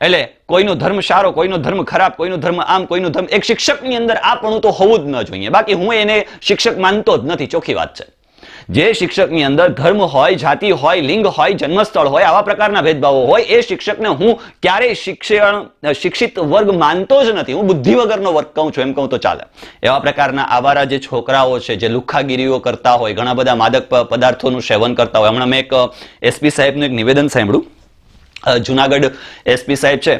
એટલે કોઈનો ધર્મ સારો, કોઈનો ધર્મ ખરાબ, કોઈનો ધર્મ આમ, કોઈનો ધર્મ, એક શિક્ષકની અંદર આ પણ તો હોવું જ ન જોઈએ. બાકી હું એને શિક્ષક માનતો જ નથી, ચોખ્ખી વાત છે. જે શિક્ષકની અંદર ધર્મ હોય, જાતિ હોય, લિંગ હોય, જન્મસ્થળ હોય, આવા પ્રકારના ભેદભાવો હોય, એ શિક્ષકને હું ક્યારેય શિક્ષિત વર્ગ માનતો જ નથી. હું બુદ્ધિ વગરનો વર્ગ કહું છું, એમ કહું તો ચાલે. એવા પ્રકારના આવારા જે છોકરાઓ છે, જે લુખ્ખાગીરીઓ કરતા હોય, ઘણા બધા માદક પદાર્થોનું સેવન કરતા હોય. હમણાં મેં એક એસપી સાહેબનું એક નિવેદન સાંભળ્યું. જુનાગઢ એસપી સાહેબ છે,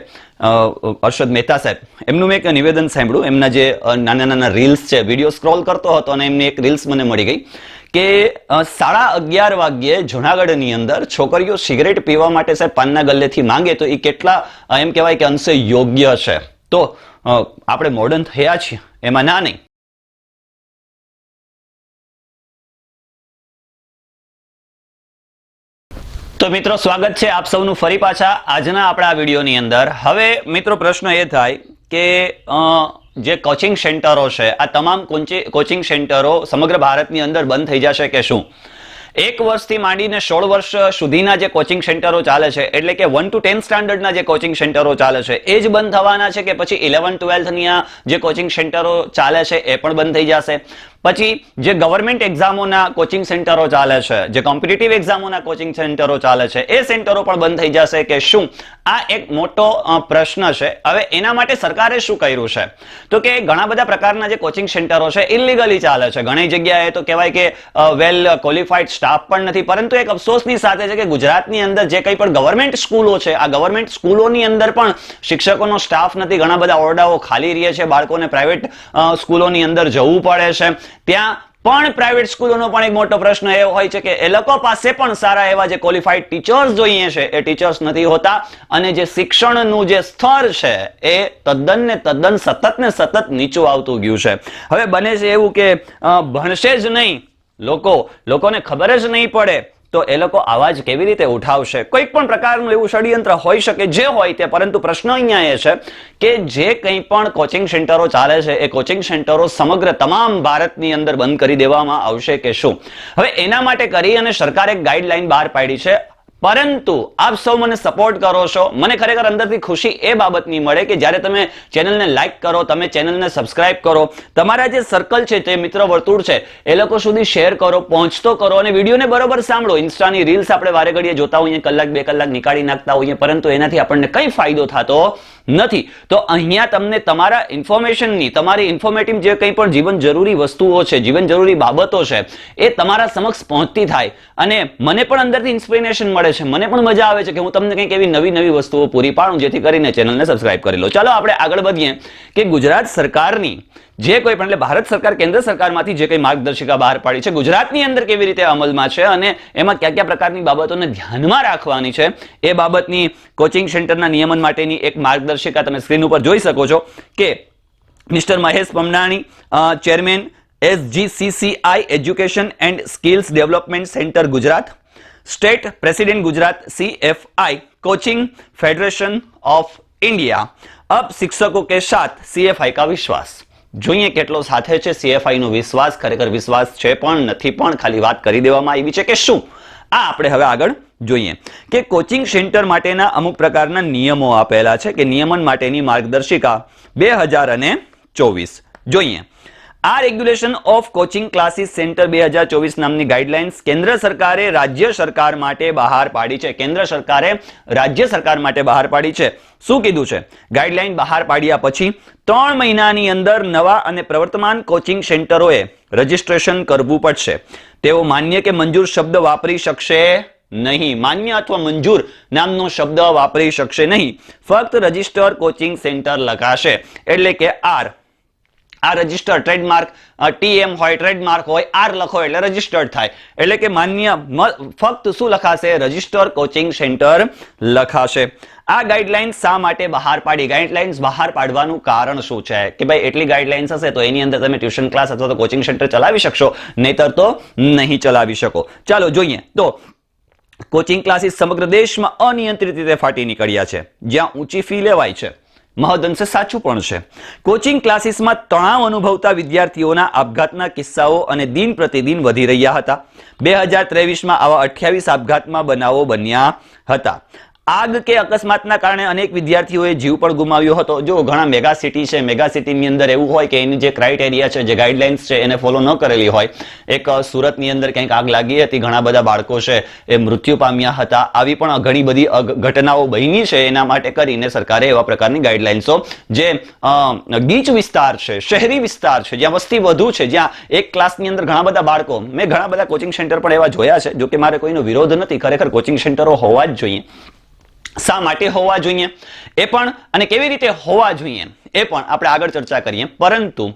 અર્ષદ મહેતા સાહેબ, એમનું મેં એક નિવેદન સાંભળ્યું. એમના જે નાના નાના રીલ્સ છે, વિડીયો સ્ક્રોલ કરતો હતો અને એમની એક રીલ્સ મને મળી ગઈ કે 11:30 વાગ્યે જુનાગઢની અંદર છોકરીઓ સિગરેટ પીવા માટે સાહેબ પાનના ગલ્લેથી માંગે તો એ કેટલા એમ કહેવાય કે અંશે યોગ્ય છે. તો આપણે મોડર્ન થયા છીએ, એમાં ના નહીં. તો મિત્રો, સ્વાગત છે આપ સૌનું ફરી પાછા આજના આપણા વિડીયોની અંદર. હવે મિત્રો પ્રશ્ન એ થાય કે જે કોચિંગ સેન્ટરો છે, આ તમામ કોચિંગ સેન્ટરો સમગ્ર ભારતની અંદર બંધ થઈ જશે કે શું? 1 વર્ષથી માંડીને 16 વર્ષ સુધીના જે કોચિંગ સેન્ટરો ચાલે છે, એટલે કે 1 to 10 સ્ટાન્ડર્ડના જે કોચિંગ સેન્ટરો ચાલે છે, એ જ બંધ થવાના છે કે પછી 11-12ની જે કોચિંગ સેન્ટરો ચાલે છે એ પણ બંધ થઈ જશે? પછી જે ગવર્મેન્ટ એક્ઝામોના કોચિંગ સેન્ટરો ચાલે છે, જે કોમ્પિટિટિવ એક્ઝામોના કોચિંગ સેન્ટરો ચાલે છે, એ સેન્ટરો પણ બંધ થઈ જશે કે શું? આ એક મોટો પ્રશ્ન છે. હવે એના માટે સરકારે શું કર્યું છે? તો કે ઘણા બધા પ્રકારના જે કોચિંગ સેન્ટરો છે ઇલીગલી ચાલે છે. ઘણી જગ્યાએ તો કહેવાય કે વેલ ક્વોલિફાઈડ સ્ટાફ પણ નથી. પરંતુ એક અફસોસની સાથે છે કે ગુજરાતની અંદર જે કંઈ પણ ગવર્મેન્ટ સ્કૂલો છે, આ ગવર્મેન્ટ સ્કૂલોની અંદર પણ શિક્ષકોનો સ્ટાફ નથી. ઘણા બધા ઓરડાઓ ખાલી રહે છે. બાળકોને પ્રાઇવેટ સ્કૂલોની અંદર જવું પડે છે. ત્યાં પણ પ્રાઇવેટ સ્કૂલોનો પણ એક મોટો પ્રશ્ન એવો હોય છે કે એ લોકો પાસે પણ સારા એવા જે ક્વોલિફાઈડ ટીચર્સ જોઈએ છે, એ ટીચર્સ નથી હોતા. અને જે શિક્ષણનું જે સ્તર છે એ તદ્દન સતત નીચું આવતું ગયું છે. હવે બને છે એવું કે ભણશે જ નહીં લોકોને ખબર જ નહીં પડે તો એ લોકો અવાજ કેવી રીતે ઉઠાવશે? કોઈક પણ પ્રકારનું એવું ષડયંત્ર હોઈ શકે, જે હોય તે. પરંતુ પ્રશ્ન અહીંયા એ છે કે જે કંઈ પણ કોચિંગ સેન્ટરો ચાલે છે, એ કોચિંગ સેન્ટરો સમગ્ર તમામ ભારતની અંદર બંધ કરી દેવામાં આવશે કે શું? હવે એના માટે કરી અને સરકારે એક ગાઈડલાઈન બહાર પાડી છે. પરંતુ આપ સૌ મને સપોર્ટ કરો છો. મને ખરેખર અંદરથી ખુશી એ બાબતની મળે કે જ્યારે તમે ચેનલને લાઈક કરો, તમે ચેનલને સબસ્ક્રાઇબ કરો, તમારા જે સર્કલ છે, જે મિત્ર વર્તુળ છે, એ લોકો સુધી શેર કરો, પહોંચતો કરો અને વિડીયોને બરોબર સાંભળો. ઇન્સ્ટાની રીલ્સ આપણે વારે ઘડીએ જોતા હોઈએ, કલાક 2 કલાક નીકાળી નાખતા હોઈએ, પરંતુ એનાથી આપણને કંઈ ફાયદો થતો નથી. તો અહીંયા તમને તમારા ઇન્ફોર્મેશનની, તમારી ઇન્ફોર્મેટિવ જે કંઈ પણ જીવન જરૂરી વસ્તુઓ છે, જીવન જરૂરી બાબતો છે, એ તમારા સમક્ષ પહોંચતી થાય અને મને પણ અંદરથી ઇન્સ્પિરેશન મળે છે. મને પણ મજા આવે છે કે હું તમને કંઈક એવી નવી વસ્તુઓ પૂરી પાડું જેથી કરીને ચેનલને સબસ્ક્રાઇબ કરી લો. ચાલો આપણે આગળ વધીએ કે ગુજરાત સરકારની જે કોઈ પણ, એટલે ભારત સરકાર, કેન્દ્ર સરકારમાંથી જે કંઈ માર્ગદર્શિકા બહાર પાડી છે, ગુજરાતની અંદર કેવી રીતે અમલમાં છે અને એમાં કયા પ્રકારની બાબતોને ધ્યાનમાં રાખવાની છે, એ બાબતની કોચિંગ સેન્ટરના નિયમન માટેની એક માર્ગદર્શિકા તમે સ્ક્રીન ઉપર જોઈ શકો છો કે mister Mahesh Pamnani, chairman SGCCI education and skills development centre Gujarat, state president Gujarat CFI coaching federation of India. अब शिक्षकों के साथ CFI का विश्वास. જોઈએ કેટલો સાથે છે CFI નો વિશ્વાસ. ખરેખર વિશ્વાસ છે પણ નથી પણ, ખાલી વાત કરી દેવામાં આવી છે કે શું? આ આપણે હવે આગળ જોઈએ કે કોચિંગ સેન્ટર માટેના અમુક પ્રકારના નિયમો આપેલા છે કે નિયમન માટેની માર્ગદર્શિકા 2024 જોઈએ. આ regulation of coaching classes centre 2024 નામની ગાઈડલાઇન્સ કેન્દ્ર સરકારે રાજ્ય સરકાર માટે બહાર પાડી છે. કેન્દ્ર સરકારે રાજ્ય સરકાર માટે બહાર પાડી છે. શું કીધું છે? ગાઈડલાઇન બહાર પાડ્યા પછી 3 મહિનાની અંદર નવા અને પ્રવર્તમાન કોચિંગ સેન્ટરોએ રજીસ્ટ્રેશન કરવું પડશે. તેઓ માન્ય કે મંજૂર શબ્દ વાપરી શકશે નહીં. માન્ય અથવા મંજૂર નામનો શબ્દ વાપરી શકશે નહીં. ફક્ત રજીસ્ટર કોચિંગ સેન્ટર લખાશે. એટલે કે આ રજીસ્ટર, ટ્રેડમાર્ક, TM હોય, ટ્રેડમાર્ક હોય, R લખો એટલે રજીસ્ટર્ડ થાય. એટલે કે માન્ય, ફક્ત શું લખાશે? રજીસ્ટર કોચિંગ સેન્ટર લખાશે. આ ગાઈડલાઇન્સ શા માટે બહાર પાડી? ગાઈડલાઇન્સ બહાર પાડવાનું કારણ શું છે? કે ભાઈ એટલી ગાઈડલાઇન્સ હશે તો એની અંદર તમે ટ્યુશન ક્લાસ અથવા તો કોચિંગ સેન્ટર ચલાવી શકશો, નહીતર તો નહીં ચલાવી શકો. ચાલો જોઈએ. તો કોચિંગ ક્લાસીસ સમગ્ર દેશમાં અનિયંત્રિત રીતે ફાટી નીકળ્યા છે, જ્યાં ઊંચી ફી લેવાય છે. મહદઅંશે સાચું પણ છે. કોચિંગ ક્લાસીસમાં તણાવ અનુભવતા વિદ્યાર્થીઓના આપઘાતના કિસ્સાઓ અને દિન પ્રતિદિન વધી રહ્યા હતા. 2023માં આવા 28 આપઘાતમાં બનાવો બન્યા હતા. આગ કે અકસ્માતના કારણે અનેક વિદ્યાર્થીઓએ જીવ પણ ગુમાવ્યો હતો. જો ઘણા મેગા સિટી છે, મેગા સિટીની અંદર એવું હોય કે એની જે ક્રાઇટેરિયા છે, જે ગાઈડલાઇન્સ છે એને ફોલો ન કરેલી હોય. એક સુરતની અંદર કંઈક આગ લાગી હતી, ઘણા બધા બાળકો છે એ મૃત્યુ પામ્યા હતા. આવી પણ ઘણી બધી ઘટનાઓ બની છે. એના માટે કરીને સરકારે એવા પ્રકારની ગાઈડલાઇન્સો, જે ગીચ વિસ્તાર છે, શહેરી વિસ્તાર છે, જ્યાં વસ્તી વધુ છે, જ્યાં એક ક્લાસની અંદર ઘણા બધા બાળકો, મેં ઘણા બધા કોચિંગ સેન્ટર પણ એવા જોયા છે. જો કે મારે કોઈનો વિરોધ નથી, ખરેખર કોચિંગ સેન્ટરો હોવા જ જોઈએ. શા માટે હોવા જોઈએ એ પણ, અને કેવી રીતે હોવા જોઈએ એ પણ આપણે આગળ ચર્ચા કરીએ. પરંતુ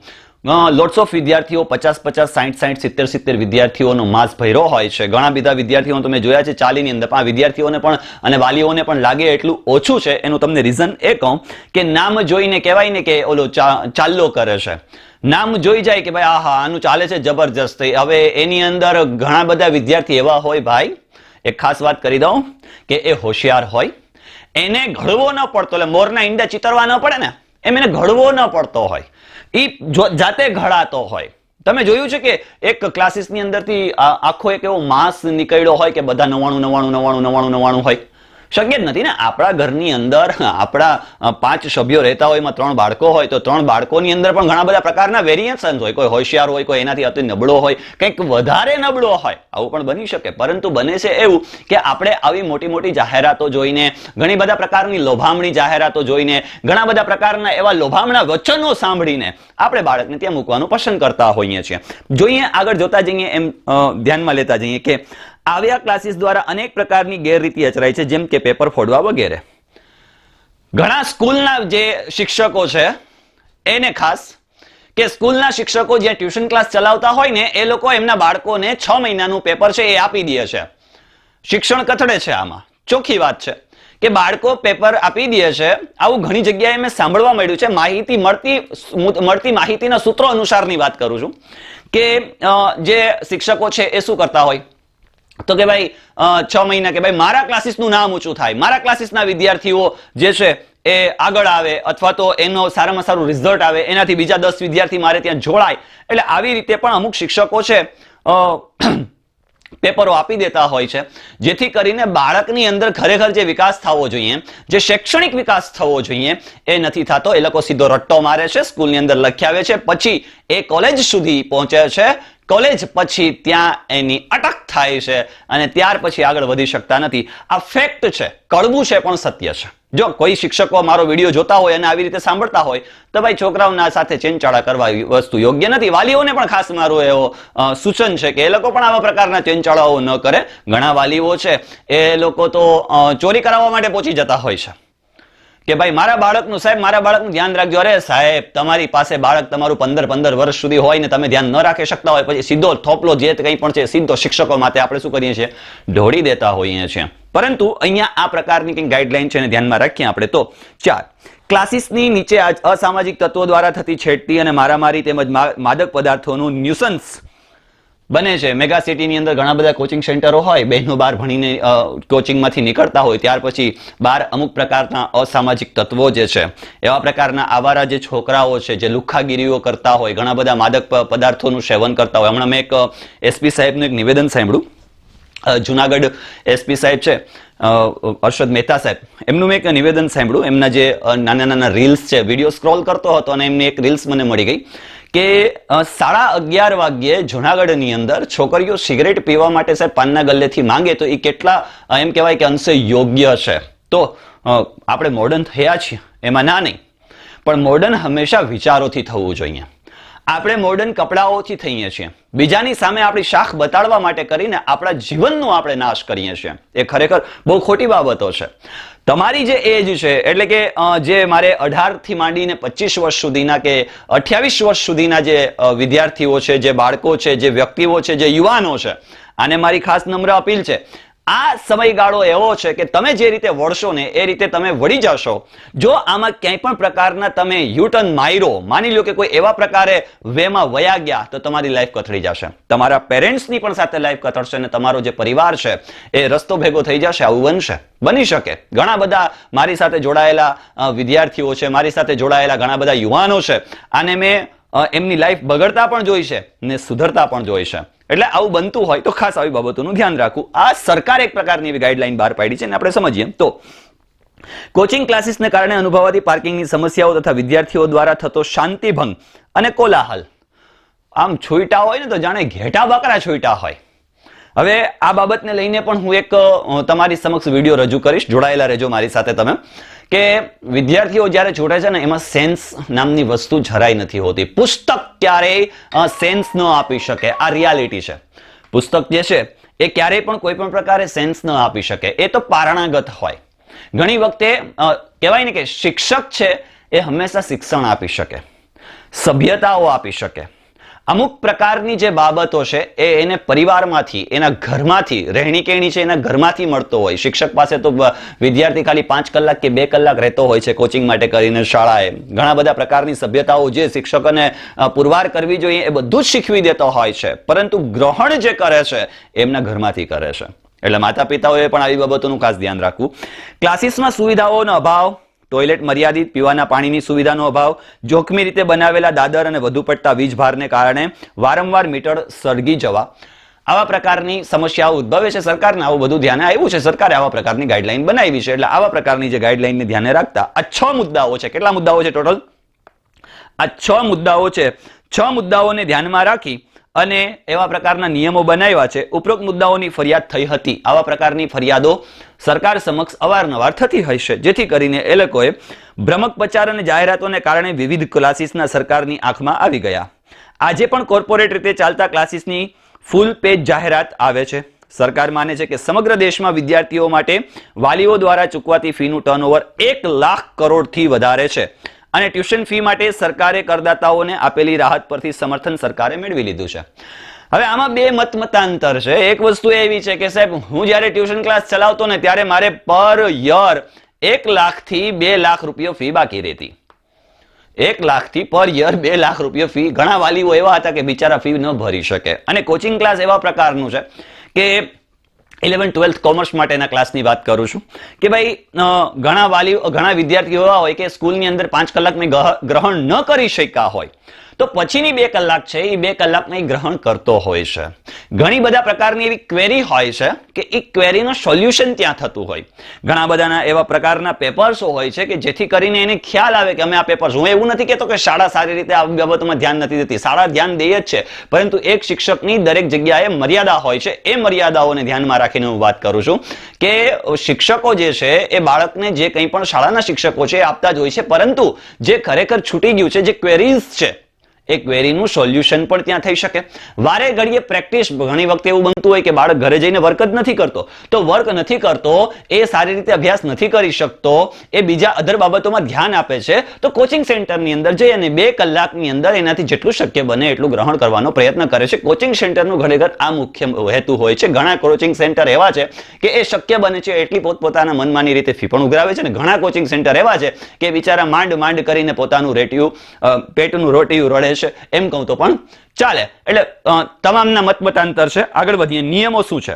લોટ્સ ઓફ વિદ્યાર્થીઓ, 50-50, 60-60, 70-70 વિદ્યાર્થીઓનો માસ ભર્યો હોય છે. ઘણા બધા વિદ્યાર્થીઓ તમે જોયા છે ચાલીની અંદર, પણ આ વિદ્યાર્થીઓને પણ અને વાલીઓને પણ લાગે એટલું ઓછું છે. એનું તમને રીઝન એ કહું કે નામ જોઈને કહેવાય ને કે ઓલો ચાલ્લો કરે છે. નામ જોઈ જાય કે ભાઈ આહા આનું ચાલે છે જબરજસ્ત. હવે એની અંદર ઘણા બધા વિદ્યાર્થી એવા હોય, ભાઈ એક ખાસ વાત કરી દઉં કે એ હોશિયાર હોય, એને ઘડવો ન પડતો, એટલે મોરના ઈંડા ચિતરવા ન પડે ને એમ એને ઘડવો ન પડતો હોય, એ જાતે ઘડાતો હોય. તમે જોયું છે કે એક ક્લાસીસની અંદરથી આખો એક એવો માસ નીકળ્યો હોય કે બધા 99 હોય? શક્ય જ નથી ને. આપણા ઘરની અંદર આપણા 5 સભ્યો રહેતા હોય, એમાં 3 બાળકો હોય, તો 3 બાળકોની અંદર પણ ઘણા બધા પ્રકારના વેરિએશન્સ હોય. કોઈ હોશિયાર હોય, કોઈ એનાથી અતિ નબળો હોય, કંઈક વધારે નબળો હોય, આવું પણ બની શકે. પરંતુ બને છે એવું કે આપણે આવી મોટી મોટી જાહેરાતો જોઈને, ઘણી બધા પ્રકારની લોભામણી જાહેરાતો જોઈને, ઘણા બધા પ્રકારના એવા લોભામણા વચનો સાંભળીને આપણે બાળકને ત્યાં મૂકવાનું પસંદ કરતા હોઈએ છીએ. જોઈએ આગળ જોતા જઈએ, એમ ધ્યાનમાં લેતા જઈએ કે આવ્યા ક્લાસીસ દ્વારા અનેક પ્રકારની ગેરરીતિ અચરાય છે, જેમ કે પેપર ફોડવા વગેરે. ઘણા સ્કૂલના જે શિક્ષકો છે એને ખાસ, કે સ્કૂલના શિક્ષકો જ્યાં ટ્યુશન ક્લાસ ચલાવતા હોય ને, એ લોકો એમના બાળકોને 6 મહિનાનું પેપર છે એ આપી દે છે. શિક્ષણ કથળે છે. આમાં ચોખ્ખી વાત છે કે બાળકો પેપર આપી દે છે. આવું ઘણી જગ્યાએ મેં સાંભળવા મળ્યું છે. માહિતી મળતી માહિતીના સૂત્રો અનુસારની વાત કરું છું કે જે શિક્ષકો છે એ શું કરતા હોય તો કે ભાઈ 6 મહિના કે ભાઈ મારા ક્લાસીસનું નામ ઊંચું થાય, મારા ક્લાસીસના વિદ્યાર્થીઓ જે છે એ આગળ આવે, અથવા તો એનો સારામાં સારું રિઝલ્ટ આવે, એનાથી બીજા 10 વિદ્યાર્થી મારે ત્યાં જોડાય. એટલે આવી રીતે પણ અમુક શિક્ષકો છે પેપરો આપી દેતા હોય છે, જેથી કરીને બાળકની અંદર ખરેખર જે વિકાસ થવો જોઈએ, જે શૈક્ષણિક વિકાસ થવો જોઈએ, એ નથી થતો. એ લોકો સીધો રટ્ટો મારે છે, સ્કૂલની અંદર લખ્યાવે છે, પછી એ કોલેજ સુધી પહોંચે છે. કોલેજ પછી ત્યાં એની અટક થાય છે અને ત્યાર પછી આગળ વધી શકતા નથી. આ ફેક્ટ છે, કડવું છે પણ સત્ય છે. જો કોઈ શિક્ષકો મારો વિડીયો જોતા હોય અને આવી રીતે સાંભળતા હોય તો ભાઈ છોકરાઓના સાથે ચેનચાળા કરવા વસ્તુ યોગ્ય નથી. વાલીઓને પણ ખાસ મારો એવો સૂચન છે કે એ લોકો પણ આવા પ્રકારના ચેનચાળાઓ ન કરે. ઘણા વાલીઓ છે એ લોકો તો ચોરી કરાવવા માટે પહોંચી જતા હોય છે કે ભાઈ મારા બાળકનું, સાહેબ મારા બાળકનું ધ્યાન રાખજો. અરે સાહેબ, તમારી પાસે બાળક તમારું 15 વર્ષ સુધી હોય ને તમે ધ્યાન ન રાખી શકતા હોય, પછી સીધો થોપલો જે કંઈ પણ છે સીધો શિક્ષકો માટે આપણે શું કરીએ છીએ, ઢોળી દેતા હોઈએ છીએ. પરંતુ અહીંયા આ પ્રકારની કંઈક ગાઈડલાઈન છે એને ધ્યાનમાં રાખીએ આપણે. તો 4, ક્લાસીસની નીચે અસામાજિક તત્વો દ્વારા થતી છેડતી અને મારામારી તેમજ માદક પદાર્થોનું ન્યુસન્સ બને છે. મેગા સિટીની અંદર ઘણા બધા કોચિંગ સેન્ટરો હોય, બહેનો બહાર ભણીને કોચિંગમાંથી નીકળતા હોય, ત્યાર પછી બહાર અમુક પ્રકારના અસામાજિક તત્વો જે છે, એવા પ્રકારના આવારા જે છોકરાઓ છે, જે લુખ્ખાગીરીઓ કરતા હોય, ઘણા બધા માદક પદાર્થોનું સેવન કરતા હોય. હમણાં મેં એક એસપી સાહેબનું એક નિવેદન સાંભળ્યું. જુનાગઢ એસપી સાહેબ છે, અર્ષદ મહેતા સાહેબ, એમનું મેં એક નિવેદન સાંભળ્યું. એમના જે નાના નાના રીલ્સ છે, વિડીયો સ્ક્રોલ કરતો હતો અને એમની એક રીલ્સ મને મળી ગઈ કે 11:30 વાગ્યે જુનાગઢની અંદર છોકરીઓ સિગરેટ પીવા માટે સાહેબ પાનના ગલ્લેથી માંગે તો એ કેટલા એમ કહેવાય કે અંશે યોગ્ય છે. તો આપણે મોડર્ન થયા છીએ એમાં ના નહીં, પણ મોડર્ન હંમેશા વિચારોથી થવું જોઈએ. આપણે મોડર્ન કપડાઓથી થઈએ છીએ, બીજાની સામે આપણી શાખ બતાડવા માટે કરીને આપણા જીવનનો આપણે નાશ કરીએ છીએ. એ ખરેખર બહુ ખોટી બાબતો છે. તમારી જે એજ છે, એટલે કે જે મારે 18 થી માંડીને 25 વર્ષ સુધીના કે 28 વર્ષ સુધીના જે વિદ્યાર્થીઓ છે, જે બાળકો છે, જે વ્યક્તિઓ છે, જે યુવાનો છે, આને મારી ખાસ નમ્ર અપીલ છે, આ સમયગાળો એવો છે કે તમે જે રીતે વળશો ને એ રીતે તમે વળી જશો. જો આમાં ક્યાંય પણ પ્રકારના તમે યુટર્ન માર્યો, માની લો કે કોઈ એવા પ્રકારે વેમાં વયા ગયા, તો તમારી લાઈફ કથળી જશે, તમારા પેરેન્ટ્સની પણ સાથે લાઈફ કથળશે અને તમારો જે પરિવાર છે એ રસ્તો ભેગો થઈ જશે. આવું બનશે, બની શકે. ઘણા બધા મારી સાથે જોડાયેલા વિદ્યાર્થીઓ છે, મારી સાથે જોડાયેલા ઘણા બધા યુવાનો છે, આને મેં એમની લાઈફ બગડતા પણ જોઈ છે ને સુધરતા પણ જોઈ છે. એટલે આવું બનતું હોય તો ખાસ આવી બાબતોનું ધ્યાન રાખવું. આ સરકારે એક પ્રકારની એવી ગાઈડલાઈન બહાર પાડી છે અને આપણે સમજીએ તો કોચિંગ ક્લાસીસને કારણે અનુભવાતી પાર્કિંગની સમસ્યાઓ તથા વિદ્યાર્થીઓ દ્વારા થતો શાંતિભંગ અને કોલાહલ આમ છૂટા હોય ને તો જાણે ઘેટા બકરા છૂટા હોય. હવે આ બાબતને લઈને પણ હું એક તમારી સમક્ષ વિડીયો રજૂ કરીશ, જોડાયેલા રહેજો મારી સાથે તમે, કે વિદ્યાર્થીઓ જ્યારે છૂટે છે ને એમાં સેન્સ નામની વસ્તુ જરાય નથી હોતી. પુસ્તક ક્યારેય સેન્સ ન આપી શકે, આ રિયાલિટી છે. પુસ્તક જે છે એ ક્યારેય પણ કોઈ પણ પ્રકારે સેન્સ ન આપી શકે, એ તો પારણાગત હોય. ઘણી વખતે કહેવાય ને કે શિક્ષક છે એ હંમેશા શિક્ષણ આપી શકે, સભ્યતાઓ આપી શકે. અમુક પ્રકારની જે બાબતો છે એ એને પરિવારમાંથી, એના ઘરમાંથી, રહેણી કહેણી છે એના ઘરમાંથી મળતો હોય. શિક્ષક પાસે તો વિદ્યાર્થી ખાલી 5 કલાક કે 2 કલાક રહેતો હોય છે કોચિંગ માટે કરીને શાળાએ. ઘણા બધા પ્રકારની સભ્યતાઓ જે શિક્ષકોને પુરવાર કરવી જોઈએ એ બધું જ શીખવી દેતો હોય છે, પરંતુ ગ્રહણ જે કરે છે એમના ઘરમાંથી કરે છે. એટલે માતા પિતાઓએ પણ આવી બાબતોનું ખાસ ધ્યાન રાખવું. ક્લાસીસમાં સુવિધાઓનો અભાવ, ટોયલેટ મર્યાદિત, પીવાના પાણીની સુવિધાનો અભાવ, જોખમી રીતે બનાવેલા દાદર અને વધુ પડતા વીજભારને કારણે વારંવાર મીટર સળગી જવા, આવા પ્રકારની સમસ્યાઓ ઉદ્ભવે છે. સરકારને આવું બધું ધ્યાને આવ્યું છે, સરકારે આવા પ્રકારની ગાઈડલાઈન બનાવી છે. એટલે આવા પ્રકારની જે ગાઈડલાઈનને ધ્યાને રાખતા આ 6 મુદ્દાઓ છે. કેટલા મુદ્દાઓ છે ટોટલ? આ 6 મુદ્દાઓ છે. 6 મુદ્દાઓને ધ્યાનમાં રાખી અને એવા પ્રકારના નિયમો બનાવ્યા છે. ઉપરોક્ત મુદ્દાઓની ફરિયાદ થઈ હતી. આવા પ્રકારની ફરિયાદો સરકાર સમક્ષ અવારનવાર થતી હોય છે, જેથી કરીને એ લોકોએ ભ્રમક પ્રચાર અને જાહેરાતોને કારણે વિવિધ ક્લાસીસના સરકારની આંખમાં આવી ગયા. આજે પણ કોર્પોરેટ રીતે ચાલતા ક્લાસીસની ફૂલ પેજ જાહેરાત આવે છે. સરકાર માને છે કે સમગ્ર દેશમાં વિદ્યાર્થીઓ માટે વાલીઓ દ્વારા ચૂકવાતી ફીનું ટર્નઓવર 1 લાખ કરોડથી વધારે છે અને ટ્યુશન ફી માટે સરકારે કરદાતાઓને આપેલી રાહત પરથી સમર્થન સરકારે મેળવી લીધું છે. હવે આમાં બે મતાંતર છે. એક વસ્તુ એવી છે કે સાહેબ હું જ્યારે ટ્યુશન ક્લાસ ચલાવતો ને ત્યારે મારે પર યર 1 લાખથી 2 લાખ રૂપિયા ફી બાકી રહેતી. 1 લાખથી પર યર 2 લાખ રૂપિયા ફી. ઘણા વાલીઓ એવા હતા કે બિચારા ફી ન ભરી શકે. અને કોચિંગ ક્લાસ એવા પ્રકારનું છે કે 11-12 કોમર્સ માટેના ક્લાસની વાત કરું છું કે ભાઈ ઘણા વિદ્યાર્થીઓ એવા હોય કે સ્કૂલની અંદર 5 કલાક મેં ગ્રહણ ન કરી શક્યા હોય તો પછીની 2 કલાક છે એ 2 કલાકમાં ગ્રહણ કરતો હોય છે. ઘણી બધા પ્રકારની એવી ક્વેરી હોય છે કે એ ક્વેરીનું સોલ્યુશન ત્યાં થતું હોય. ઘણા બધાના એવા પ્રકારના પેપર્સો હોય છે કે જેથી કરીને એને ખ્યાલ આવે કે અમે આ પેપર્સ, હું એવું નથી કહેતો કે શાળા સારી રીતે આ બાબતોમાં ધ્યાન નથી દેતી, શાળા ધ્યાન દે જ છે, પરંતુ એક શિક્ષકની દરેક જગ્યાએ મર્યાદા હોય છે. એ મર્યાદાઓને ધ્યાનમાં રાખીને હું વાત કરું છું કે શિક્ષકો જે છે એ બાળકને જે કંઈ પણ શાળાના શિક્ષકો છે એ આપતા જ હોય છે, પરંતુ જે ખરેખર છૂટી ગયું છે, જે ક્વેરીઝ છે એ ક્વેરીનું સોલ્યુશન પણ ત્યાં થઈ શકે. વારે ઘડીએ પ્રેક્ટિસ, ઘણી વખતે એવું બનતું હોય કે બાળક ઘરે જઈને વર્ક જ નથી કરતો, તો વર્ક નથી કરતો, એ સારી રીતે અભ્યાસ નથી કરી શકતો, એ બીજા અધર બાબતોમાં ધ્યાન આપે છે, તો કોચિંગ સેન્ટરની અંદર જઈ અને 2 કલાકની અંદર એનાથી જેટલું શક્ય બને એટલું ગ્રહણ કરવાનો પ્રયત્ન કરે છે. કોચિંગ સેન્ટરનું ઘણીવાર આ મુખ્ય હેતુ હોય છે. ઘણા કોચિંગ સેન્ટર એવા છે કે એ શક્ય બને છે એટલી પોતપોતાના મનમાની રીતે ફી પણ ઉઘરાવે છે, અને ઘણા કોચિંગ સેન્ટર એવા છે કે બિચારા માંડ કરીને પોતાનું પેટનું રોટિયું રડે છે, એમ કહું તો પણ ચાલે. એટલે તમામના મતાંતર છે. આગળ વધીએ. નિયમો શું છે?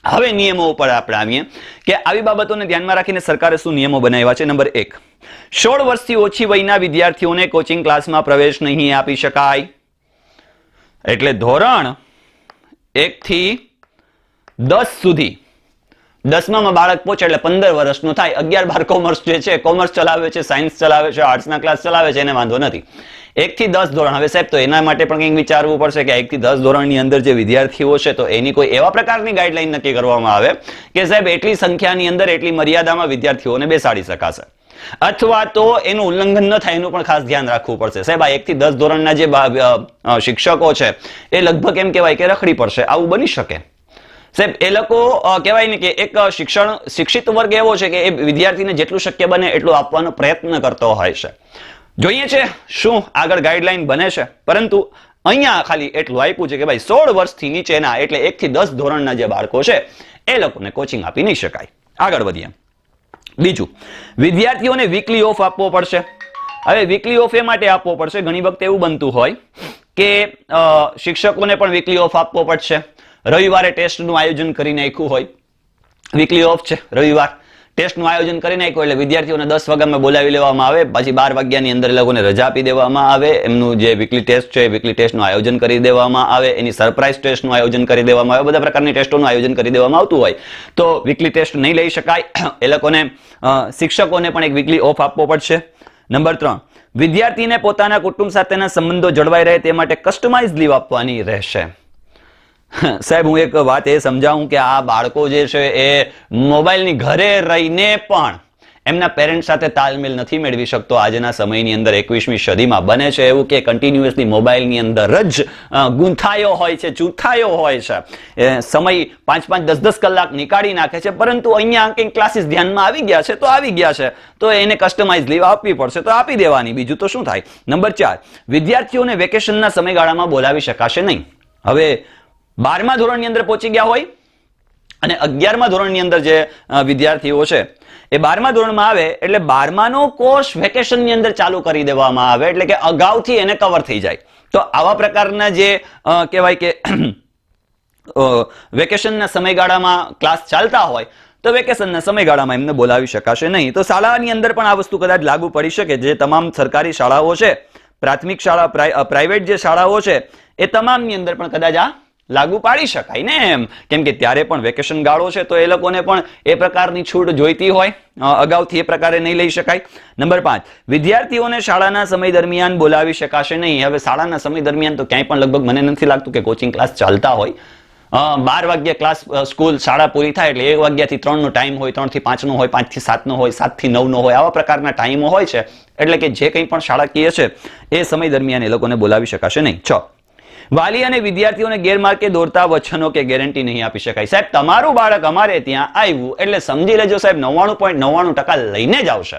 હવે નિયમો ઉપર આપણે આવીએ કે આવી બાબતોને ધ્યાનમાં રાખીને સરકારે શું નિયમો બનાવ્યા છે. નંબર 1, 16 વર્ષથી ઓછી વયના વિદ્યાર્થીઓને કોચિંગ ક્લાસમાં પ્રવેશ નહીં આપી શકાય. એટલે ધોરણ 1 થી 10 સુધી, 10માં બાળક પહોંચે એટલે 15 વર્ષનું થાય. 11-12 કોમર્સ જે છે, કોમર્સ ચલાવે છે, સાયન્સ ચલાવે છે, આર્ટ્સના ક્લાસ ચલાવે છે, એને વાંધો નથી. 1 થી 10 ધોરણ. હવે સાહેબ તો એના માટે પણ કંઈક વિચારવું પડશે કે 1 થી 10 ધોરણની અંદર જે વિદ્યાર્થીઓ છે તો એની કોઈ એવા પ્રકારની ગાઈડલાઈન નક્કી કરવામાં આવે કે સાહેબ એટલી સંખ્યાની અંદર એટલી મર્યાદામાં વિદ્યાર્થીઓને બેસાડી શકાશે, અથવા તો એનું ઉલ્લંઘન ન થાય એનું પણ ખાસ ધ્યાન રાખવું પડશે. સાહેબ આ 1 થી 10 ધોરણના જે શિક્ષકો છે એ લગભગ એમ કહેવાય કે રખડી પડશે, આવું બની શકે. સાહેબ એ લોકો કહેવાય ને કે એક શિક્ષિત વર્ગ એવો છે કે એ વિદ્યાર્થીને જેટલું શક્ય બને એટલું આપવાનો પ્રયત્ન કરતો હોય છે. જોઈએ છે શું આગળ ગાઈડલાઈન બને છે, પરંતુ અહીંયા ખાલી એટલું આપ્યું છે કે ભાઈ 16 વર્ષથી નીચેના એટલે 1 થી 10 ધોરણના જે બાળકો છે એ લોકોને કોચિંગ આપી નહીં શકાય. આગળ વધીએ. બીજું, વિદ્યાર્થીઓને વીકલી ઓફ આપવો પડશે. હવે વીકલી ઓફ એ માટે આપવો પડશે, ઘણી વખત એવું બનતું હોય કે શિક્ષકોને પણ વીકલી ઓફ આપવો પડશે. રવિવારે ટેસ્ટનું આયોજન કરી નાખ્યું હોય, વીકલી ઓફ છે રવિવાર, ટેસ્ટનું આયોજન કરી નાખ્યું એટલે વિદ્યાર્થીઓને 10 વાગ્યામાં બોલાવી લેવામાં આવે, પછી 12 વાગ્યાની અંદર એ લોકોને રજા આપી દેવામાં આવે, એમનું જે વીકલી ટેસ્ટ છે વીકલી ટેસ્ટનું આયોજન કરી દેવામાં આવે, એની સરપ્રાઇઝ ટેસ્ટનું આયોજન કરી દેવામાં આવે, બધા પ્રકારની ટેસ્ટોનું આયોજન કરી દેવામાં આવતું હોય તો વીકલી ટેસ્ટ નહીં લઈ શકાય, એ લોકોને શિક્ષકોને પણ એક વીકલી ઓફ આપવો પડશે. નંબર 3, વિદ્યાર્થીને પોતાના કુટુંબ સાથેના સંબંધો જળવાઈ રહે તે માટે કસ્ટમાઇઝ લીવ આપવાની રહેશે. સાહેબ હું એક વાત એ સમજાવું કે આ બાળકો જે છે એ મોબાઈલની ઘરે રહીને પણ એમના પેરેન્ટ સાથે તાલમેલ નથી મેળવી શકતો. આજના સમયની અંદર 21મી સદીમાં બને છે એવું કે કન્ટિન્યુઅસલી મોબાઈલની અંદર જ ગૂંથાયો હોય છે, ચૂથાયો હોય છે, સમય 5-5, 10-10 કલાક નીકાળી નાખે છે, પરંતુ અહીંયા કંઈક ક્લાસીસ ધ્યાનમાં આવી ગયા છે તો આવી ગયા છે, તો એને કસ્ટમાઇઝ લીવ આપવી પડશે તો આપી દેવાની, બીજું તો શું થાય. નંબર 4, વિદ્યાર્થીઓને વેકેશનના સમયગાળામાં બોલાવી શકાશે નહીં. હવે 12મા ધોરણની અંદર પહોંચી ગયા હોય અને 11મા ધોરણની અંદર જે વિદ્યાર્થીઓ છે એ 12મા ધોરણમાં આવે એટલે 12માનો કોર્સ વેકેશનની અંદર ચાલુ કરી દેવામાં આવે, એટલે કે અગાઉથી એને કવર થઈ જાય. તો આવા પ્રકારના જે કહેવાય કે વેકેશનના સમયગાળામાં ક્લાસ ચાલતા હોય તો વેકેશનના સમયગાળામાં એમને બોલાવી શકાશે નહીં. તો શાળાની અંદર પણ આ વસ્તુ કદાચ લાગુ પડી શકે. જે તમામ સરકારી શાળાઓ છે, પ્રાથમિક શાળા, પ્રાઇવેટ જે શાળાઓ છે એ તમામની અંદર પણ કદાચ આ લાગુ પાડી શકાય ને એમ, કેમ કે ત્યારે પણ વેકેશન ગાળો છે તો એ લોકોને પણ એ પ્રકારની છૂટ જોઈતી હોય, અગાઉથી એ પ્રકારે નહીં લઈ શકાય. નંબર 5, વિદ્યાર્થીઓને શાળાના સમય દરમિયાન બોલાવી શકાશે નહીં. હવે શાળાના સમય દરમિયાન તો ક્યાંય પણ લગભગ મને નથી લાગતું કે કોચિંગ ક્લાસ ચાલતા હોય. 12 વાગ્યે ક્લાસ સ્કૂલ શાળા પૂરી થાય એટલે 1 વાગ્યાથી 3નો ટાઈમ હોય, 3 થી 5નો હોય, 5 થી 7નો હોય, 7 થી 9નો હોય, આવા પ્રકારના ટાઈમો હોય છે, એટલે કે જે કંઈ પણ શાળાકીય છે એ સમય દરમિયાન એ લોકોને બોલાવી શકાશે નહીં. 6, વાલી અને વિદ્યાર્થીઓને ગેરમાર્ગે દોરતા વચનો કે ગેરંટી નહીં આપી શકાય. સાહેબ તમારું બાળક અમારે ત્યાં આવ્યું એટલે સમજી લેજો સાહેબ 99.99% લઈને જ આવશે.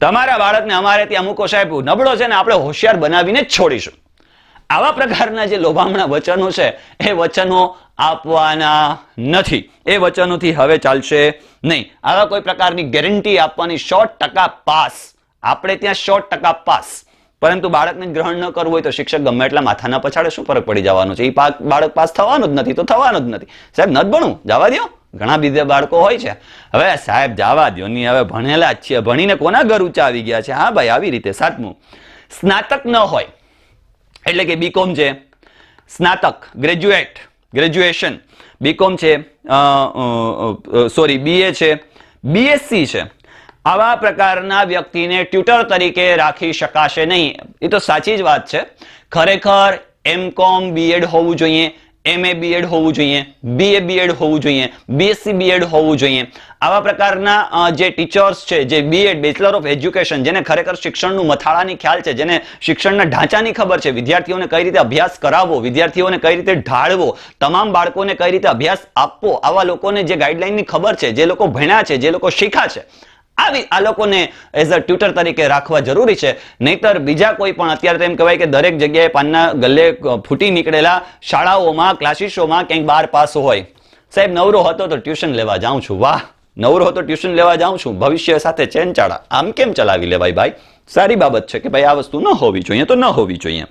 તમારા બાળકને અમારે ત્યાં મૂકો સાહેબ, નબળો છે ને આપણે હોશિયાર બનાવીને જ છોડીશું. આવા પ્રકારના જે લોભામણા વચનો છે એ વચનો આપવાના નથી. એ વચનોથી હવે ચાલશે નહીં. આવા કોઈ પ્રકારની ગેરંટી આપવાની 100% પાસ, આપણે ત્યાં 100% પાસ, પરંતુ બાળકને ગ્રહણ ન કરવું હોય તો શિક્ષક ગમે એટલા માથાના પછાડે શું ફરક પડી જવાનો છે? એ બાળક પાસ થવાનું જ નથી તો થવાનું જ નથી. સાહેબ નથી ભણવું, જવા દો. ઘણા બીજા બાળકો હોય છે, હવે સાહેબ જવા દો ની, હવે ભણેલા જ છીએ, ભણીને કોના ઘર ઊંચા આવી ગયા છે? હા ભાઈ આવી રીતે. 7મું, સ્નાતક ન હોય એટલે કે બીકોમ છે, સ્નાતક, ગ્રેજ્યુએશન, બીકોમ છે, બીએ છે, બીએસસી છે, આવા પ્રકારના વ્યક્તિને ટ્યુટર તરીકે રાખી શકાશે નહીં. એ તો સાચી જ વાત છે. ખરેખર એમકોમ બીએડ હોવું જોઈએ, એમએ બીએડ હોવું જોઈએ, બીએ બીએડ હોવું જોઈએ, બીએસસી બીએડ હોવું જોઈએ. આવા પ્રકારના જે ટીચર્સ છે, જે બીએડ, બેચલર ઓફ એજ્યુકેશન, જેને ખરેખર શિક્ષણનું મથાળાની ખ્યાલ છે, જેને શિક્ષણના ઢાંચાની ખબર છે, વિદ્યાર્થીઓને કઈ રીતે અભ્યાસ કરાવવો, વિદ્યાર્થીઓને કઈ રીતે ઢાળવો, તમામ બાળકોને કઈ રીતે અભ્યાસ આપવો, આવા લોકોને જે ગાઈડલાઈનની ખબર છે, જે લોકો ભણ્યા છે, જે લોકો શીખ્યા છે, આ લોકોને એઝ અ ટ્યુટર તરીકે રાખવા જરૂરી છે. નહીતર બીજા કોઈ પણ અત્યારે તો એમ કહેવાય કે દરેક જગ્યાએ પાનના ગલ્લે ફૂટી નીકળેલા શાળાઓમાં, ક્લાસીસોમાં ક્યાંક 12 પાસ હોય. સાહેબ નવરો હતો તો ટ્યુશન લેવા જાઉં છું. વાહ, નવરો હતો ટ્યુશન લેવા જાઉં છું, ભવિષ્ય સાથે ચેનચાળા. આમ કેમ ચલાવી લેવાય ભાઈ? સારી બાબત છે કે ભાઈ આ વસ્તુ ન હોવી જોઈએ તો ન હોવી જોઈએ.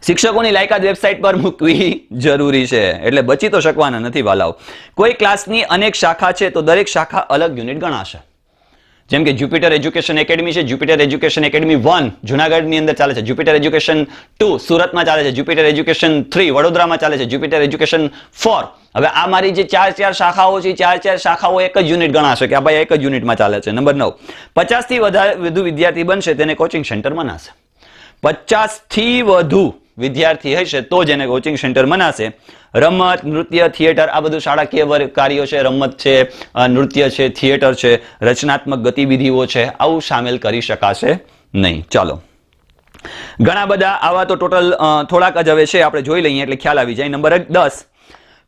શિક્ષકોની લાયકાત વેબસાઇટ પર મૂકવી જરૂરી છે, એટલે બચી તો શકવાના નથી વાલાઓ. કોઈ ક્લાસની અનેક શાખા છે તો દરેક શાખા અલગ યુનિટ ગણાશે. જેમ કે જ્યુપિટર એજ્યુકેશન એકેડમી છે, જ્યુપિટર એજ્યુકેશન એકેડમી 1 જુનાગઢની અંદર ચાલે છે, જ્યુપિટર એજ્યુકેશન 2 સુરતમાં ચાલે છે, જ્યુપિટર એજ્યુકેશન 3 વડોદરામાં ચાલે છે, જ્યુપિટર એજ્યુકેશન 4. હવે આ મારી જે 4 શાખાઓ છે, 4 શાખાઓ એક જ યુનિટ ગણાશે કે આ ભાઈ એક જ યુનિટમાં ચાલે છે. નંબર 9, 50 થી વધુ વિદ્યાર્થી બનશે તેને કોચિંગ સેન્ટર મનાશે. 50 થી વધુ વિદ્યાર્થી હશે તો જ એને કોચિંગ સેન્ટર મનાશે. રમત, નૃત્ય, થિયેટર, આ બધું શાળાકીય કાર્યો છે, રમત છે, નૃત્ય છે, થિયેટર છે, રચનાત્મક ગતિવિધિઓ છે, આવું સામેલ કરી શકાશે નહીં. ચાલો, ઘણા બધા આવા તો ટોટલ થોડાક જ હવે છે, આપણે જોઈ લઈએ એટલે ખ્યાલ આવી જાય. નંબર 10,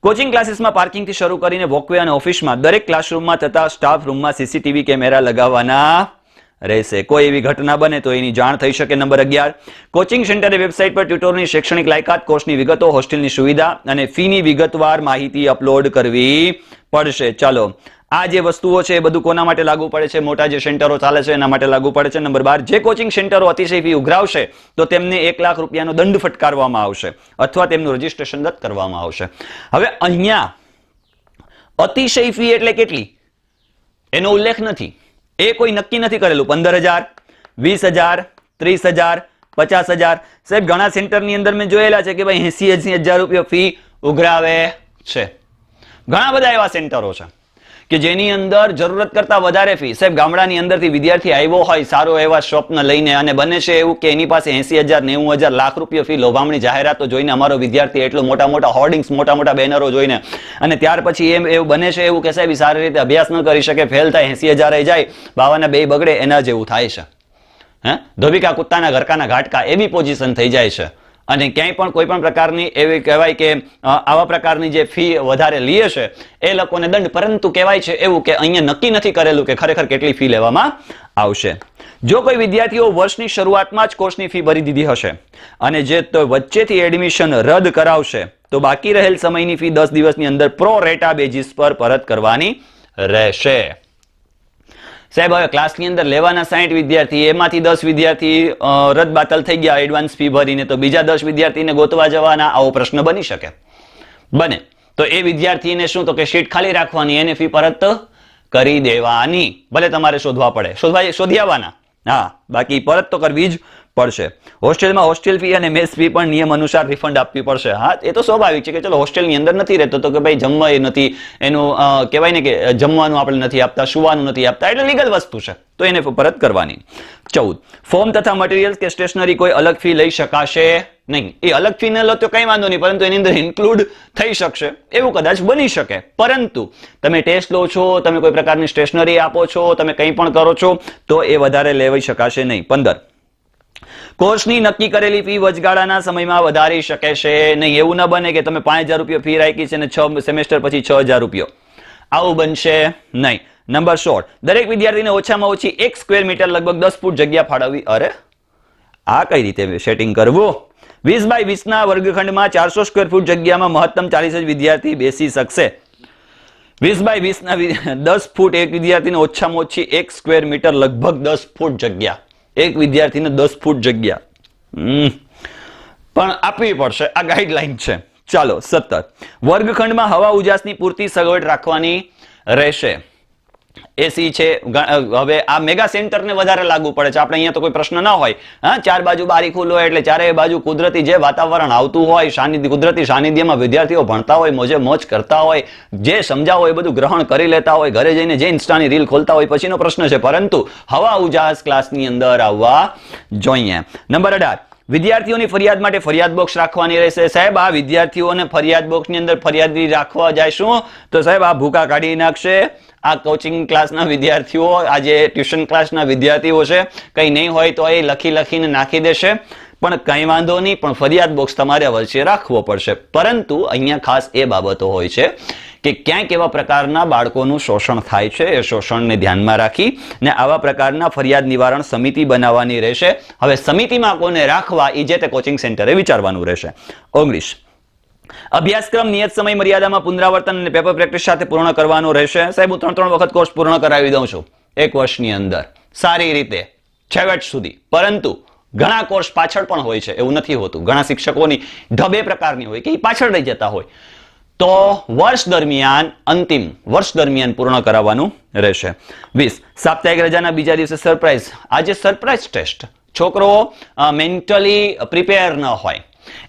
કોચિંગ ક્લાસીસમાં પાર્કિંગથી શરૂ કરીને વોકવે અને ઓફિસમાં દરેક ક્લાસરૂમમાં તથા સ્ટાફ રૂમમાં સીસીટીવી કેમેરા લગાવવાના રહેશે. કોઈ એવી ઘટના બને તો એની જાણ થઈ શકે. નંબર 11, કોચિંગ સેન્ટરે વેબસાઇટ પર ટ્યુટરની શૈક્ષણિક લાયકાત, કોર્સની વિગતો, હોસ્ટેલની સુવિધા અને ફીની વિગતવાર માહિતી અપલોડ કરવી પડશે. ચાલો, આ જે વસ્તુઓ છે એ બધું કોના માટે લાગુ પડે છે? મોટા જે સેન્ટરો ચાલે છે એના માટે લાગુ પડે છે. નંબર 12, જે કોચિંગ સેન્ટરો અતિશય ફી ઉઘરાવશે તો તેમને 1 લાખ રૂપિયાનો દંડ ફટકારવામાં આવશે અથવા તેમનું રજીસ્ટ્રેશન રદ કરવામાં આવશે. હવે અહીંયા અતિશય ફી એટલે કેટલી? એનો ઉલ્લેખ નથી. એ કોઈ નક્કી નથી કરેલું. 15,000, 20,000, 30,000, 50,000. સાહેબ ઘણા સેન્ટરની અંદર મેં જોયેલા છે કે ભાઈ 80,000 રૂપિયા ફી ઉઘરાવે છે. ઘણા બધા એવા સેન્ટરો છે કે જેની અંદર જરૂરત કરતા વધારે ફી. સાહેબ ગામડાની અંદરથી વિદ્યાર્થી આવ્યો હોય સારો એવા સ્વપ્ન લઈને અને બને છે એવું કે એની પાસે 80,000, 90,000, લાખ રૂપિયા ફી લોભામણી જાહેરાતો જોઈને અમારો વિદ્યાર્થી એટલો મોટા મોટા હોર્ડિંગ્સ, મોટા મોટા બેનરો જોઈને અને ત્યાર પછી એવું બને છે એવું કે સાહેબ સારી રીતે અભ્યાસ ન કરી શકે, ફેલ થાય, 80,000 જાય, બાવાના બે બગડે, એના જેવું થાય છે. ધોબિકા કુત્તાના ઘરકાના ઘાટકા એવી પોઝિશન થઈ જાય છે. અને ક્યાંય પણ કોઈ પણ પ્રકારની એવી કહેવાય કે આવા પ્રકારની જે ફી વધારે લે છે એ લોકોને દંડ. પરંતુ કહેવાય છે એવું કે અહીંયા નક્કી નથી કરેલું કે ખરેખર કેટલી ફી લેવામાં આવશે. જો કોઈ વિદ્યાર્થીઓ વર્ષની શરૂઆતમાં જ કોર્સની ફી ભરી દીધી હશે અને જે વચ્ચેથી એડમિશન રદ કરાવશે તો બાકી રહેલ સમયની ફી 10 દિવસની અંદર પ્રો રેટા બેઝિસ પર પરત કરવાની રહેશે. સાહેબ હવે ક્લાસની અંદર લેવાના 60 વિદ્યાર્થી, એમાંથી 10 વિદ્યાર્થી રદ બાતલ થઈ ગયા એડવાન્સ ફી ભરીને, તો બીજા 10 વિદ્યાર્થીને ગોતવા જવાના, આવો પ્રશ્ન બની શકે. બને તો એ વિદ્યાર્થીને શું તો કે શીટ ખાલી રાખવાની, એને ફી પરત કરી દેવાની. ભલે તમારે શોધવા પડે, શોધી આવવાના. હા, બાકી પરત તો કરવી જ પડશે. હોસ્ટેલમાં હોસ્ટેલ ફી અને મેસ ફી પણ નિયમ અનુસાર રિફંડ આપવી પડશે. હા, એ તો સ્વાભાવિક છે કે ચલો હોસ્ટેલની અંદર નથી રહેતો તો કે ભાઈ જમવા એ નથી, એનું કહેવાય ને કે જમવાનું આપણે નથી આપતા, સુવાનું નથી આપતા, એટલે લીગલ વસ્તુ છે તો એને પરત કરવાની. 14, ફોર્મ તથા મટીરિયલ્સ કે સ્ટેશનરી કોઈ અલગ ફી લઈ શકાશે નહીં. એ અલગ ફી ન લો તો કઈ વાંધો નહીં, પરંતુ એની અંદર ઇન્ક્લુડ થઈ શકશે એવું કદાચ બની શકે. પરંતુ તમે ટેસ્ટ લો છો, તમે કોઈ પ્રકારની સ્ટેશનરી આપો છો, તમે કંઈ પણ કરો છો તો એ વધારે લેવાઈ શકાશે નહીં. 15, કોર્સની નક્કી કરેલી ફી વચગાળાના સમયમાં વધારી શકે છે નહીં. એવું ન બને કે તમે 5,000 રૂપિયા ફી રાખી છે અને 6 સેમેસ્ટર પછી 6,000 રૂપિયા, આવું બનશે નહીં. નંબર 16, દરેક વિદ્યાર્થીને ઓછામાં ઓછી 1 સ્ક્વેર મીટર લગભગ 10 ફૂટ જગ્યા ફાળવવી. અરે આ કઈ રીતે સેટિંગ કરવું? 20 બાય 20 ના વર્ગખંડમાં 400 સ્ક્વેર ફૂટ જગ્યામાં મહત્તમ 40 જ વિદ્યાર્થી બેસી શકશે. 20 બાય 20 ના 10 ફૂટ એક વિદ્યાર્થીને ઓછામાં ઓછી 1 સ્ક્વેર મીટર લગભગ 10 ફૂટ જગ્યા, એક વિદ્યાર્થીને 10 ફૂટ જગ્યા પણ આપવી પડશે. આ ગાઈડલાઈન છે. ચાલો 17, વર્ગખંડમાં હવા ઉજાસની પૂરતી સગવડ રાખવાની રહેશે. એસી છે. હવે આ મેગા સેન્ટરને વધારે લાગુ પડે છે. આપણે અહીંયા તો કોઈ પ્રશ્ન ના હોય. હા, ચાર બાજુ બારી ખુલ્લો હોય એટલે ચારે બાજુ કુદરતી જે વાતાવરણ આવતું હોય, કુદરતી સાનિધ્યમાં વિદ્યાર્થીઓ ભણતા હોય, મોજે મોજ કરતા હોય, જે સમજાવો એ બધું ગ્રહણ કરી લેતા હોય, ઘરે જઈને જે ઇન્સ્ટાની રીલ ખોલતા હોય પછીનો પ્રશ્ન છે. પરંતુ હવા ઉજાસ ક્લાસની અંદર આવવા જોઈએ. નંબર 18, વિદ્યાર્થીઓની ફરિયાદ માટે ફરિયાદ બોક્સ રાખવાની રહેશે. સાહેબ આ વિદ્યાર્થીઓને ફરિયાદ બોક્સની અંદર ફરિયાદી રાખવા જાય શું તો સાહેબ આ ભૂકા કાઢી નાખશે. આ કોચિંગ ક્લાસના વિદ્યાર્થીઓ, આ જે ટ્યુશન ક્લાસના વિદ્યાર્થીઓ છે, કંઈ નહીં હોય તો એ લખીને નાખી દેશે. પણ કંઈ વાંધો નહીં, પણ ફરિયાદ બોક્સ તમારે વચ્ચે રાખવો પડશે. પરંતુ અહીંયા ખાસ એ બાબતો હોય છે કે ક્યાંક એવા પ્રકારના બાળકોનું શોષણ થાય છે, એ શોષણને ધ્યાનમાં રાખી ને આવા પ્રકારના ફરિયાદ નિવારણ સમિતિ બનાવવાની રહેશે. હવે સમિતિમાં કોને રાખવા એ જે તે કોચિંગ સેન્ટરે વિચારવાનું રહેશે. 19, અભ્યાસક્રમ નિયત સમય મર્યાદામાં પુનરાવર્તન અને પેપર પ્રેક્ટિસ સાથે પૂર્ણ કરવાનો રહેશે. સાહેબ હું 3 વખત કોર્સ પૂર્ણ કરાવી દઉં છું 1 વર્ષની અંદર સારી રીતે છેવટ સુધી. પરંતુ ઘણા કોર્સ પાછળ પણ હોય છે, એવું નથી હોતું. ઘણા શિક્ષકોની ઢબે પ્રકારની હોય કે એ પાછળ રહી જતા હોય, તો વર્ષ દરમિયાન અંતિમ વર્ષ દરમિયાન પૂર્ણ કરાવવાનું રહેશે. 20, સાપ્તાહિક રજાના બીજા દિવસે સરપ્રાઈઝ. આજે સરપ્રાઈઝ ટેસ્ટ, છોકરો મેન્ટલી પ્રિપેર ન હોય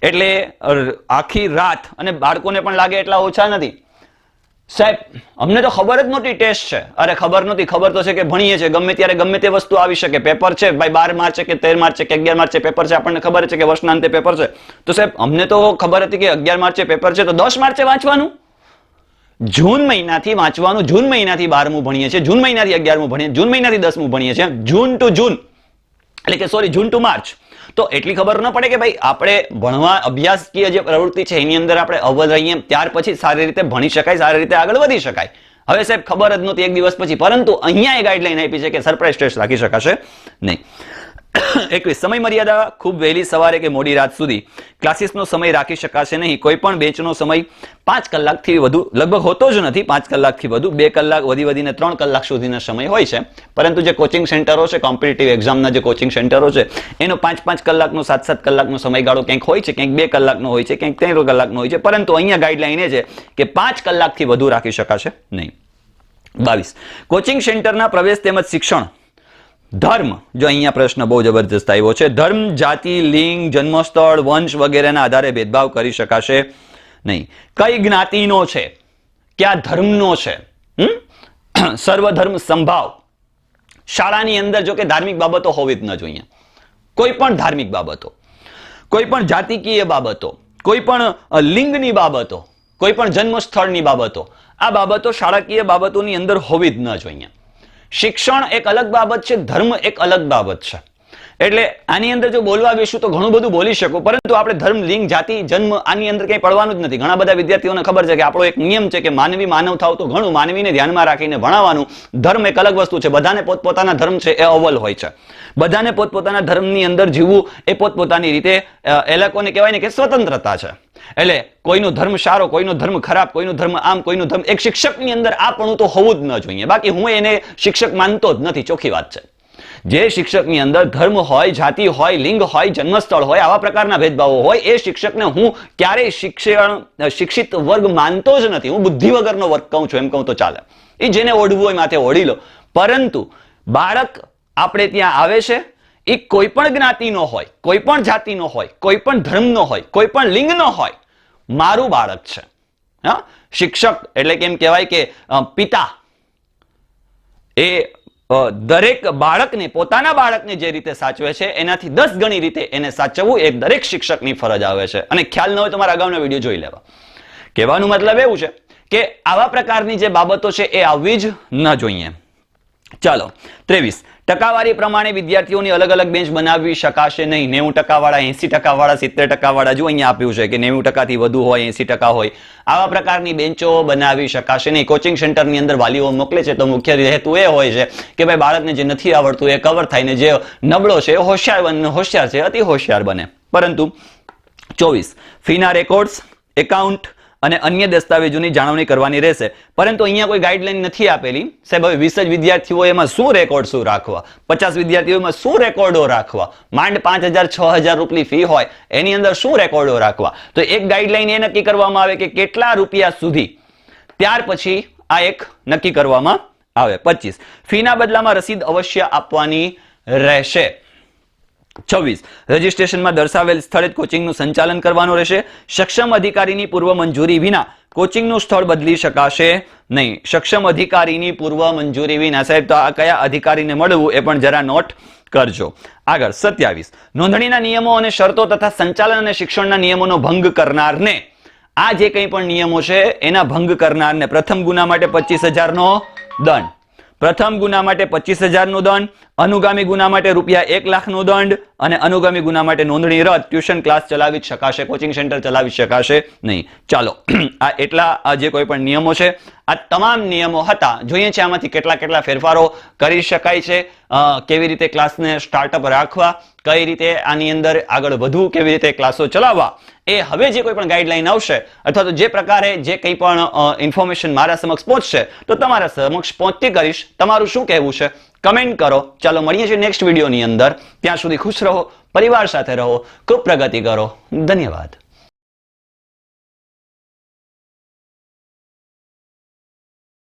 એટલે આખી રાત, અને બાળકોને પણ લાગે એટલા ઓછા નથી. સાહેબ અમને તો ખબર જ નહોતી ટેસ્ટ છે. અરે ખબર નહોતી, ખબર તો છે કે ભણીએ છે, ગમે ત્યારે ગમે તે વસ્તુ આવી શકે. પેપર છે ભાઈ 12 માર્ચે કે 13 માર્ચે કે 11 માર્ચે પેપર છે, આપણને ખબર છે કે વર્ષના અંતે પેપર છે. તો સાહેબ અમને તો ખબર હતી કે 11 માર્ચે પેપર છે, તો 10 માર્ચે વાંચવાનું, જૂન મહિનાથી વાંચવાનું. જૂન મહિનાથી 12મું ભણીએ છીએ, જૂન મહિનાથી 11મું ભણીએ, જૂન મહિનાથી 10મું ભણીએ છીએ, જૂન ટુ જૂન એટલે કે સોરી જૂન ટુ માર્ચ. તો એટલી ખબર ન પડે કે ભાઈ આપણે ભણવા અભ્યાસકીય જે પ્રવૃત્તિ છે એની અંદર આપણે અવ્વલ રહીએ, ત્યાર પછી સારી રીતે ભણી શકાય, સારી રીતે આગળ વધી શકાય. હવે સાહેબ ખબર જ નહોતી 1 દિવસ પછી, પરંતુ અહીંયા એ ગાઈડલાઈન આપી છે કે સરપ્રાઈઝ ટેસ્ટ રાખી શકાશે નહીં. 21, સમય મર્યાદા ખૂબ વહેલી સવારે કે મોડી રાત સુધી ક્લાસીસનો સમય રાખી શકાશે નહીં. કોઈ પણ બેચનો સમય 5 કલાકથી વધુ લગભગ હોતો જ નથી. 5 કલાકથી વધુ 2 કલાક, વધીને 3 કલાક સુધીનો સમય હોય છે. પરંતુ જે કોચિંગ સેન્ટરો છે, કોમ્પિટિટિવ એક્ઝામના જે કોચિંગ સેન્ટરો છે, એનો 5-5 કલાકનો 7-7 કલાકનો સમયગાળો ક્યાંક હોય છે, ક્યાંક 2 કલાકનો હોય છે, ક્યાંક 3 કલાકનો હોય છે. પરંતુ અહીંયા ગાઈડલાઈન એ છે કે 5 કલાકથી વધુ રાખી શકાશે નહીં. 22 કોચિંગ સેન્ટરના પ્રવેશ તેમજ શિક્ષણ ધર્મ, જો અહીંયા પ્રશ્ન બહુ જબરજસ્ત આવ્યો છે, ધર્મ, જાતિ, લિંગ, જન્મસ્થળ, વંશ વગેરેના આધારે ભેદભાવ કરી શકાશે નહીં. કઈ જ્ઞાતિનો છે, કયા ધર્મનો છે, સર્વધર્મ સંભાવ. શાળાની અંદર જો કે ધાર્મિક બાબતો હોવી જ ન જોઈએ, કોઈ પણ ધાર્મિક બાબતો, કોઈ પણ જાતિકીય બાબતો, કોઈ પણ લિંગની બાબતો, કોઈ પણ જન્મસ્થળની બાબતો, આ બાબતો શાળાકીય બાબતોની અંદર હોવી જ ન જોઈએ. શિક્ષણ એક અલગ બાબત છે, ધર્મ એક અલગ બાબત છે. એટલે આની અંદર જો બોલવા બેસું તો ઘણું બધું બોલી શકું, પરંતુ આપણે ધર્મ, લિંગ, જાતિ, જન્મ આની અંદર કંઈ પડવાનું જ નથી. ઘણા બધા વિદ્યાર્થીઓને ખબર છે કે આપણો એક નિયમ છે કે માનવી માનવ થાવ તો ઘણું માનવીને ધ્યાનમાં રાખીને ભણાવવાનું. ધર્મ એક અલગ વસ્તુ છે, બધાને પોતપોતાના ધર્મ છે એ અવ્વલ હોય છે. બધાને પોતપોતાના ધર્મની અંદર જીવવું એ પોતપોતાની રીતે એ લોકોને કહેવાય ને કે સ્વતંત્રતા છે. એટલે કોઈનો ધર્મ સારો, કોઈનો ધર્મ ખરાબ, કોઈનો ધર્મ આમ, કોઈનો ધર્મ, એક શિક્ષકની અંદર આ પણ તો હોવું જ ન જોઈએ. બાકી હું એને શિક્ષક માનતો જ નથી, ચોખ્ખી વાત છે. જે શિક્ષકની અંદર ધર્મ હોય, જાતિ હોય, લિંગ હોય, જન્મસ્થળ હોય, આવા પ્રકારના ભેદભાવો હોય, એ શિક્ષકને હું ક્યારેય શિક્ષિત વર્ગ માનતો જ નથી. હું બુદ્ધિ વગરનો વર્ગ કહું છું, એમ કહું તો ચાલે. એ જેને ઓઢવું હોય માથે ઓઢી લો. પરંતુ બાળક આપણે ત્યાં આવે છે, એ કોઈ પણ જ્ઞાતિનો હોય, કોઈ પણ જાતિનો હોય, કોઈ પણ ધર્મનો હોય, કોઈ પણ લિંગનો હોય, મારું બાળક છે. હા, શિક્ષક એટલે કેમ કહેવાય કે પિતા એ દરેક બાળકને, પોતાના બાળકને જે રીતે સાચવે છે એનાથી 10 ગણી રીતે એને સાચવવું એ દરેક શિક્ષકની ફરજ આવે છે. અને ખ્યાલ ન હોય તો મારા અગાઉના વિડીયો જોઈ લેવા. કહેવાનું મતલબ એવું છે કે આવા પ્રકારની જે બાબતો છે એ આવવી જ ન જોઈએ. ચાલો 23 ટકાવારી પ્રમાણે વિદ્યાર્થીઓની અલગ અલગ બેન્ચ બનાવી શકાશે નહીં. 90% વાળા, 80% વાળા, 70% વાળા, જો અહીંયા આપ્યું છે કે 90% થી વધુ હોય, 80% હોય, આવા પ્રકારની બેન્ચો બનાવી શકાશે નહીં. કોચિંગ સેન્ટરની અંદર વાલીઓ મોકલે છે તો મુખ્ય હેતુ એ હોય છે કે ભાઈ બાળકને જે નથી આવડતું એ કવર થાય ને જે નબળો છે એ હોશિયાર છે, અતિ હોશિયાર બને. પરંતુ 24 ફીના રેકોર્ડ્સ, એકાઉન્ટ અને અન્ય દસ્તાવેજોની જાળવણી કરવાની રહેશે. પરંતુ અહીંયા કોઈ ગાઈડલાઈન નથી આપેલી. સાહેબ હવે 20 જ વિદ્યાર્થીઓ એમાં શું રેકોર્ડ શું રાખવા, 50 વિદ્યાર્થીઓમાં શું રેકોર્ડો રાખવા, માંડ 5000 6000 રૂપિયાની ફી હોય એની અંદર શું રેકોર્ડો રાખવા. તો એક ગાઈડલાઈન એ નક્કી કરવામાં આવે કે કેટલા રૂપિયા સુધી, ત્યાર પછી આ એક નક્કી કરવામાં આવે. 25 ફીના બદલામાં રસીદ અવશ્ય આપવાની રહેશે. 26 રજીસ્ટ્રેશનમાં દર્શાવેલ સ્થળે જ કોચિંગનું સંચાલન કરવાનું રહેશે. સક્ષમ અધિકારીની પૂર્વ મંજૂરી વિના કોચિંગનું સ્થળ બદલી શકાશે નહીં. સક્ષમ અધિકારીની પૂર્વ મંજૂરી વિના. સાહેબ તો આ કયા અધિકારીને મળવું એ પણ જરા નોટ કરજો. આગળ 27 નોંધણીના નિયમો અને શરતો તથા સંચાલન અને શિક્ષણના નિયમોનો ભંગ કરનારને, આ જે કંઈ પણ નિયમો છે એના ભંગ કરનારને પ્રથમ ગુના માટે 25000 નો દંડ, પ્રથમ ગુના માટે 25000 નો દંડ, અનુગામી ગુના માટે ₹1 લાખ નો દંડ અને અનુગામી ગુના માટે નોંધણી રદ. ટ્યુશન ક્લાસ ચલાવી જ શકાશે, કોચિંગ સેન્ટર ચલાવી શકાશે નહીં. ચાલો આ એટલા જે કોઈ પણ નિયમો છે, આ તમામ નિયમો હતા. જોઈએ છે આમાંથી કેટલા ફેરફારો કરી શકાય છે, કેવી રીતે ક્લાસને સ્ટાર્ટઅપ રાખવા, કઈ રીતે આની અંદર આગળ વધવું, કેવી રીતે ક્લાસો ચલાવવા, એ હવે જે કોઈ પણ ગાઈડલાઈન આવશે અથવા તો જે પ્રકારે જે કંઈ પણ ઇન્ફોર્મેશન મારા સમક્ષ પહોંચશે તો તમારા સમક્ષ પહોંચતી કરીશ. તમારું શું કહેવું છે કમેન્ટ કરો. ચાલો મળીએ છીએ નેક્સ્ટ વિડીયોની અંદર. ત્યાં સુધી ખુશ રહો, પરિવાર સાથે રહો, ખૂબ પ્રગતિ કરો. ધન્યવાદ.